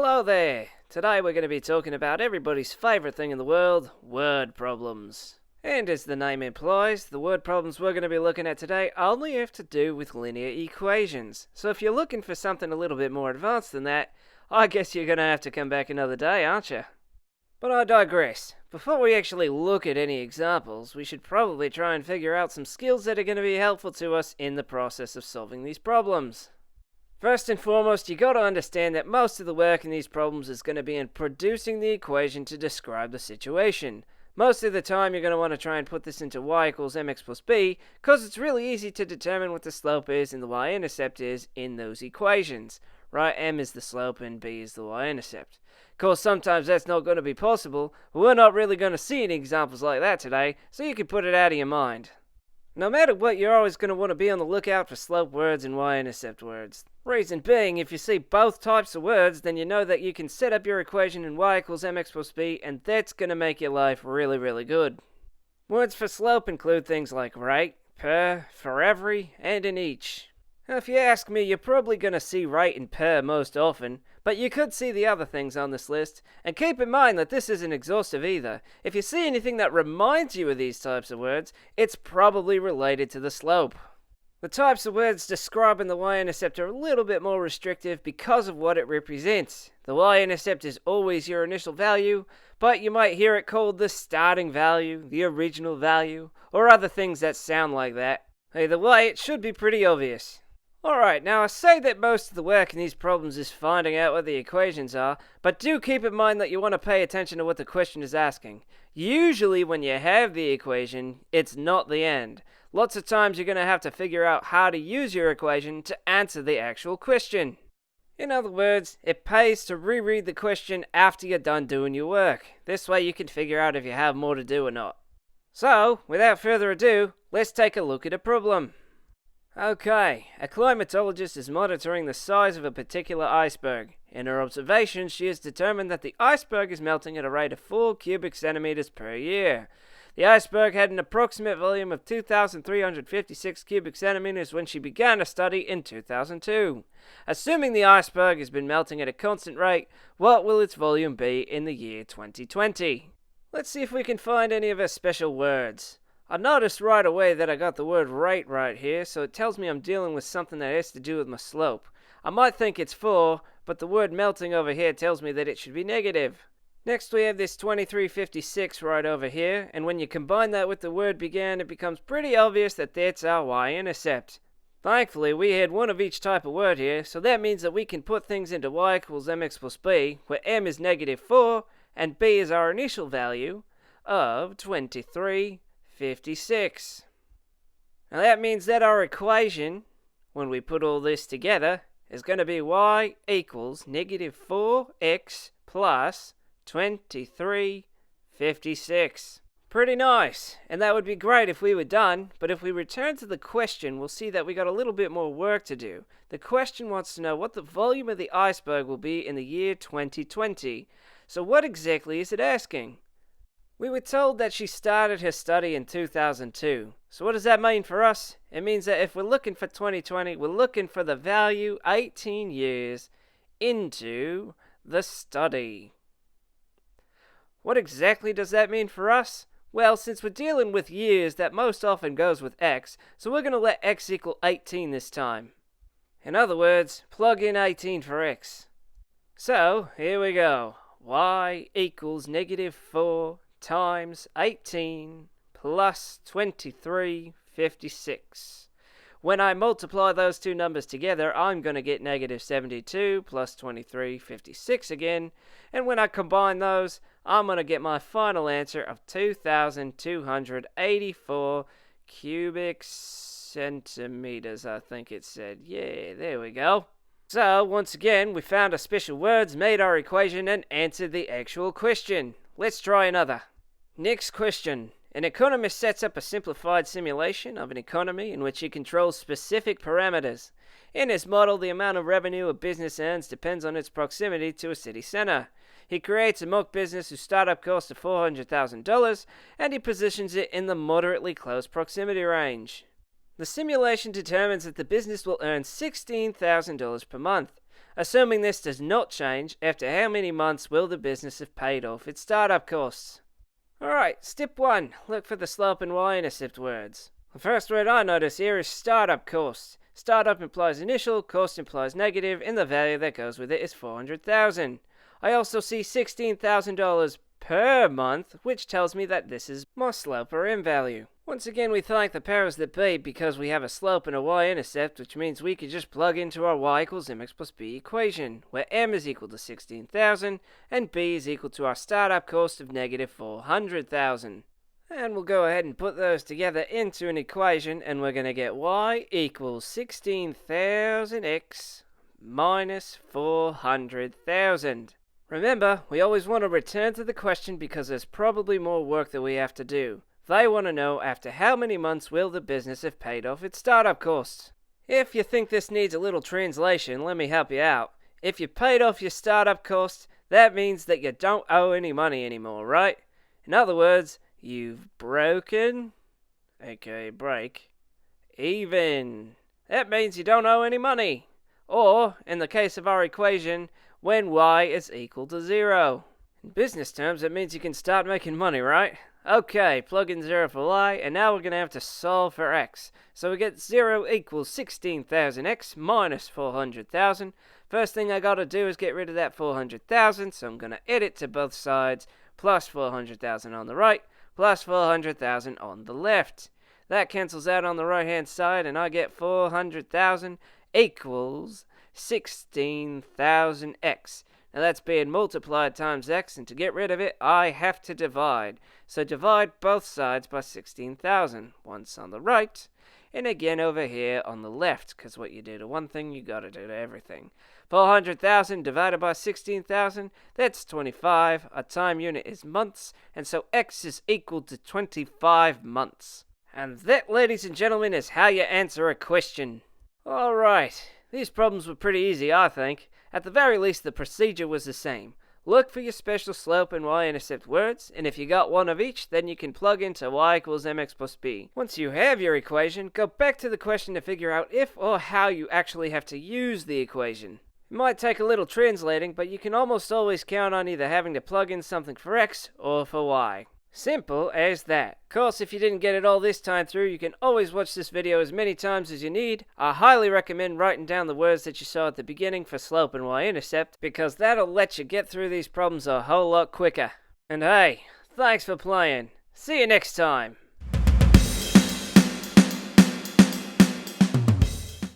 Hello there! Today we're going to be talking about everybody's favourite thing in the world, word problems. And as the name implies, the word problems we're going to be looking at today only have to do with linear equations. So if you're looking for something a little bit more advanced than that, I guess you're going to have to come back another day, aren't you? But I digress. Before we actually look at any examples, we should probably try and figure out some skills that are going to be helpful to us in the process of solving these problems. First and foremost, you got to understand that most of the work in these problems is going to be in producing the equation to describe the situation. Most of the time you're going to want to try and put this into y equals mx plus b, because it's really easy to determine what the slope is and the y-intercept is in those equations. Right, m is the slope and b is the y-intercept. Of course, sometimes that's not going to be possible, but we're not really going to see any examples like that today, so you can put it out of your mind. No matter what, you're always going to want to be on the lookout for slope words and y-intercept words. Reason being, if you see both types of words, then you know that you can set up your equation in y equals mx plus b, and that's going to make your life really, really good. Words for slope include things like rate, per, for every, and in each. Now, if you ask me, you're probably going to see rate and per most often, but you could see the other things on this list, and keep in mind that this isn't exhaustive either. If you see anything that reminds you of these types of words, it's probably related to the slope. The types of words describing the y-intercept are a little bit more restrictive because of what it represents. The y-intercept is always your initial value, but you might hear it called the starting value, the original value, or other things that sound like that. Either way, it should be pretty obvious. Alright, now I say that most of the work in these problems is finding out what the equations are, but do keep in mind that you want to pay attention to what the question is asking. Usually when you have the equation, it's not the end. Lots of times you're going to have to figure out how to use your equation to answer the actual question. In other words, it pays to reread the question after you're done doing your work. This way you can figure out if you have more to do or not. So, without further ado, let's take a look at a problem. Okay, a climatologist is monitoring the size of a particular iceberg. In her observations, she has determined that the iceberg is melting at a rate of 4 cubic centimeters per year. The iceberg had an approximate volume of 2,356 cubic centimeters when she began her study in 2002. Assuming the iceberg has been melting at a constant rate, what will its volume be in the year 2020? Let's see if we can find any of her special words. I noticed right away that I got the word rate right here, so it tells me I'm dealing with something that has to do with my slope. I might think it's 4, but the word melting over here tells me that it should be negative. Next we have this 2356 right over here, and when you combine that with the word began, it becomes pretty obvious that that's our y-intercept. Thankfully, we had one of each type of word here, so that means that we can put things into y equals mx plus b, where m is negative 4, and b is our initial value of 2356. Now that means that our equation, when we put all this together, is going to be y equals negative 4x plus 2356. Pretty nice, and that would be great if we were done, but if we return to the question, we'll see that we got a little bit more work to do. The question wants to know what the volume of the iceberg will be in the year 2020. So what exactly is it asking? We were told that she started her study in 2002. So what does that mean for us? It means that if we're looking for 2020, we're looking for the value 18 years into the study. What exactly does that mean for us? Well, since we're dealing with years, that most often goes with x, so we're going to let x equal 18 this time. In other words, plug in 18 for x. So, here we go. Y equals negative 4 times 18 plus 2356. When I multiply those two numbers together, I'm going to get negative 72 plus 2356 again. And when I combine those, I'm going to get my final answer of 2,284 cubic centimeters, I think it said. Yeah, there we go. So, once again, we found our special words, made our equation, and answered the actual question. Let's try another. Next question. An economist sets up a simplified simulation of an economy in which he controls specific parameters. In his model, the amount of revenue a business earns depends on its proximity to a city center. He creates a mock business whose startup cost of $400,000, and he positions it in the moderately close proximity range. The simulation determines that the business will earn $16,000 per month. Assuming this does not change, after how many months will the business have paid off its startup costs? Alright, step 1. Look for the slope and y-intercept words. The first word I notice here is startup cost. Startup implies initial, cost implies negative, and the value that goes with it is $400,000. I also see $16,000 per month, which tells me that this is my slope or m value. Once again, we thank the powers that be because we have a slope and a y-intercept, which means we could just plug into our y equals mx plus b equation, where m is equal to 16,000 and b is equal to our startup cost of negative 400,000. And we'll go ahead and put those together into an equation, and we're going to get y equals 16,000x minus 400,000. Remember, we always want to return to the question because there's probably more work that we have to do. They want to know after how many months will the business have paid off its startup costs. If you think this needs a little translation, let me help you out. If you paid off your startup costs, that means that you don't owe any money anymore, right? In other words, you've broken, aka break, even. That means you don't owe any money. Or, in the case of our equation, when y is equal to 0. In business terms, it means you can start making money, right? Okay, plug in 0 for y, and now we're going to have to solve for x. So we get 0 equals 16,000x minus 400,000. First thing I got to do is get rid of that 400,000, so I'm going to edit to both sides, plus 400,000 on the right, plus 400,000 on the left. That cancels out on the right-hand side, and I get 400,000 equals 16,000x. Now that's being multiplied times x, and to get rid of it, I have to divide. So divide both sides by 16,000. Once on the right, and again over here on the left, because what you do to one thing, you gotta do to everything. 400,000 divided by 16,000, that's 25. Our time unit is months, and so x is equal to 25 months. And that, ladies and gentlemen, is how you answer a question. Alright, these problems were pretty easy, I think. At the very least, the procedure was the same. Look for your special slope and y-intercept words, and if you got one of each, then you can plug into y equals mx plus b. Once you have your equation, go back to the question to figure out if or how you actually have to use the equation. It might take a little translating, but you can almost always count on either having to plug in something for x or for y. Simple as that. Of course, if you didn't get it all this time through, you can always watch this video as many times as you need. I highly recommend writing down the words that you saw at the beginning for slope and y-intercept, because that'll let you get through these problems a whole lot quicker. And hey, thanks for playing. See you next time.